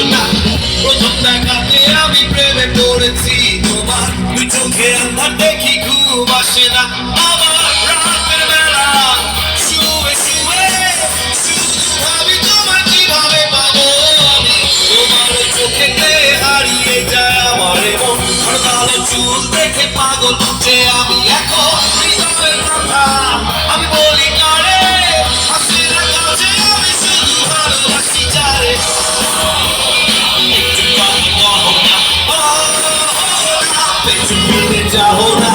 না প্রথম দেখাতে আমি প্রেমে পড়েছি তোমার দুই চোখে আন্ধার দেখি ঘুম আসে না আমার রাতের বেলা শুয়ে শুয়ে শুধু ভাবি তোমার কিভাবে পাবো আমি তোমার চোখেতে হারিয়ে যায় আমার মন আর কালো চুল দেখে পাগল যে আমি এখন হৃদয়ের কথা আমি বলি কারে হাসি না কাছে আমি শুধু ভালোবাসি যারে একটু পানি কহ না পেছন ফিরে যাও না